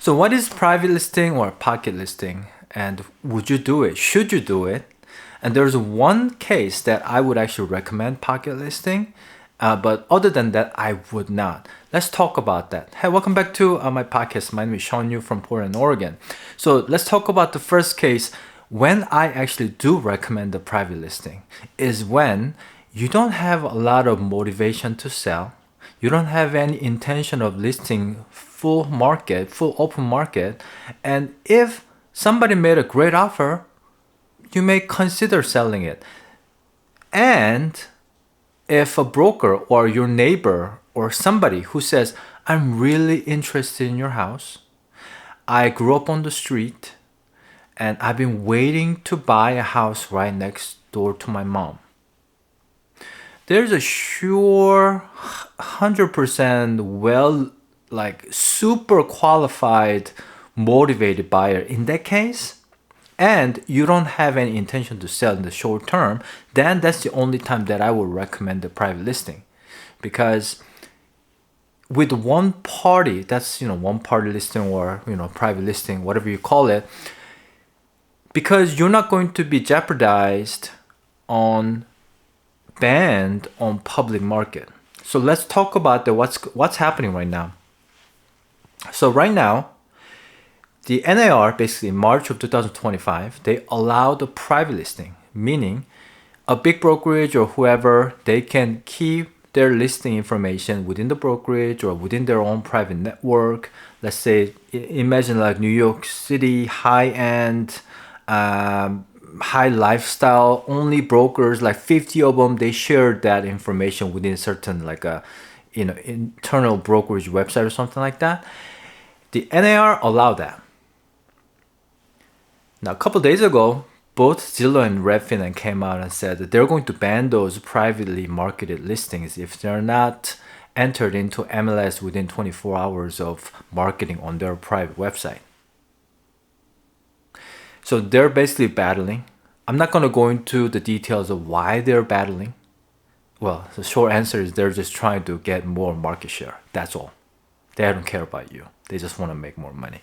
So what is private listing or pocket listing? And would you do it? Should you do it? And there's one case that I would actually recommend pocket listing, but other than that, I would not. Let's talk about that. Hey, welcome back to my podcast. My name is Shawn Yu from Portland, Oregon. So let's talk about the first case. When I actually do recommend the private listing is when you don't have a lot of motivation to sell. You don't have any intention of listing full open market. And if somebody made a great offer, you may consider selling it. And if a broker or your neighbor or somebody who says, I'm really interested in your house, I grew up on the street, and I've been waiting to buy a house right next door to my mom. There's a sure 100% super qualified, motivated buyer in that case, and you don't have any intention to sell in the short term, then that's the only time that I would recommend the private listing. Because with one party, that's one party listing or private listing, whatever you call it, because you're not going to be jeopardized on banned on public market. So let's talk about what's happening right now. So right now, the NAR, basically in March of 2025, they allowed a private listing, meaning a big brokerage or whoever, they can keep their listing information within the brokerage or within their own private network. Let's say, imagine like New York City, high-end, high lifestyle, only brokers, like 50 of them, they share that information within certain internal brokerage website or something like that. The NAR allowed that. Now, a couple days ago, both Zillow and Redfin came out and said that they're going to ban those privately marketed listings if they're not entered into MLS within 24 hours of marketing on their private website. So they're basically battling. I'm not going to go into the details of why they're battling. Well, the short answer is they're just trying to get more market share. That's all. They don't care about you. They just want to make more money.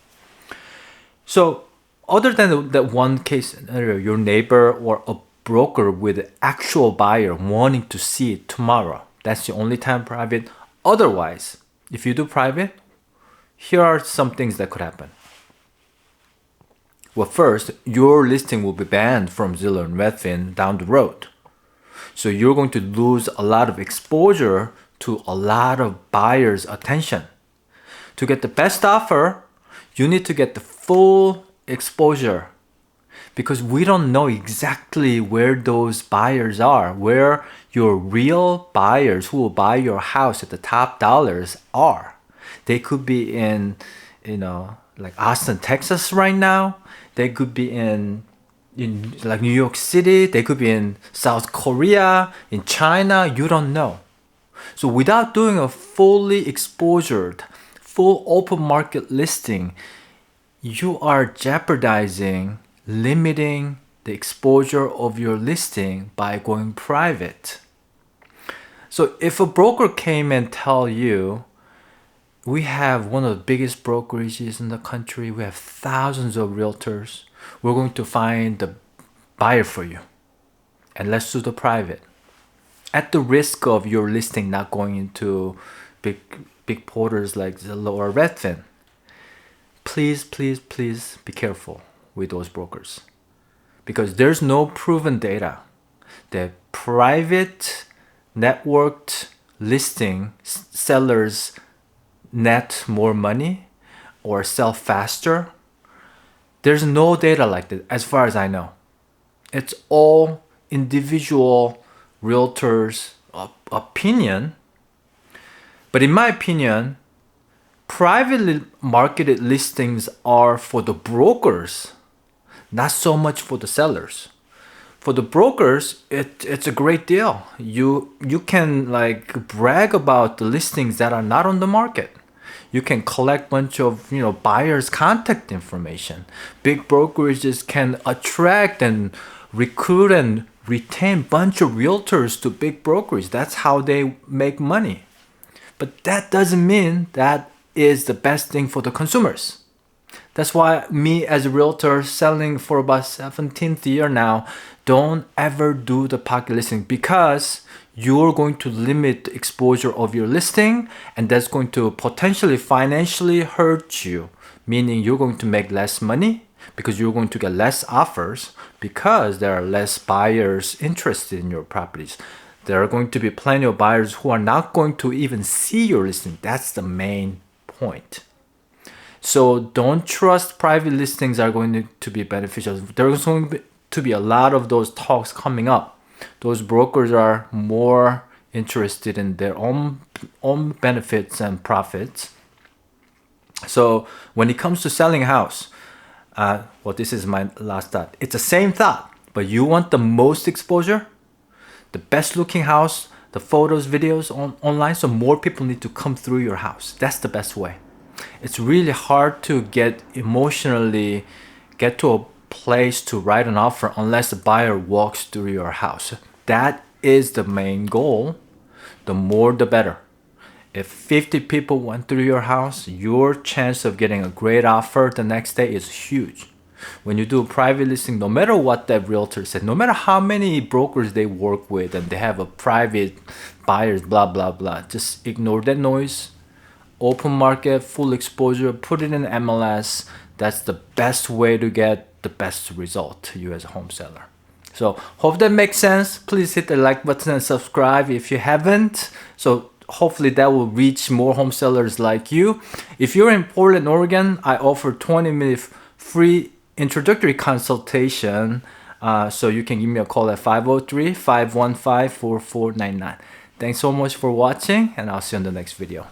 So other than that one case scenario, your neighbor or a broker with an actual buyer wanting to see it tomorrow, that's the only time private. Otherwise, if you do private, here are some things that could happen. Well, first, your listing will be banned from Zillow and Redfin down the road. So you're going to lose a lot of exposure to a lot of buyers' attention. To get the best offer, you need to get the full exposure, because we don't know exactly where those buyers are, where your real buyers who will buy your house at the top dollars are. They could be in, like Austin, Texas right now. They could be in like New York City. They could be in South Korea, in China. You don't know. So without doing a fully exposured, full open market listing, you are jeopardizing, limiting the exposure of your listing by going private. So if a broker came and tell you, we have one of the biggest brokerages in the country. We have thousands of realtors. We're going to find the buyer for you. And let's do the private. At the risk of your listing not going into big portals like Zillow or Redfin, please be careful with those brokers. Because there's no proven data that private networked listing sellers net more money or sell faster. There's no data like that as far as I know. It's all individual realtors' opinion. But in my opinion, privately marketed listings are for the brokers, not so much for the sellers. For the brokers, it's a great deal. You can brag about the listings that are not on the market. You can collect bunch of buyers' contact information. Big brokerages can attract and recruit and retain bunch of realtors to big brokerages. That's how they make money. But that doesn't mean that is the best thing for the consumers. That's why me as a realtor selling for about 17th year now, don't ever do the pocket listing, because you're going to limit the exposure of your listing, and that's going to potentially financially hurt you, meaning you're going to make less money because you're going to get less offers because there are less buyers interested in your properties. There are going to be plenty of buyers who are not going to even see your listing. That's the main point. So don't trust private listings are going to be beneficial. There's going to be a lot of those talks coming up. Those brokers are more interested in their own benefits and profits. So when it comes to selling a house, this is my last thought. It's the same thought, but you want the most exposure, the best looking house, the photos, videos online, so more people need to come through your house. That's the best way. It's really hard to get to a place to write an offer unless the buyer walks through your house. That is the main goal. The more the better. If 50 people went through your house, your chance of getting a great offer the next day is huge. When you do a private listing, no matter what that realtor said, no matter how many brokers they work with and they have a private buyers, blah, blah, blah, just ignore that noise. Open market, full exposure, put it in MLS. That's the best way to get the best result to you as a home seller. So hope that makes sense. Please hit the like button and subscribe if you haven't. So hopefully that will reach more home sellers like you. If you're in Portland, Oregon, I offer 20-minute free introductory consultation. So you can give me a call at 503-515-4499. Thanks so much for watching, and I'll see you in the next video.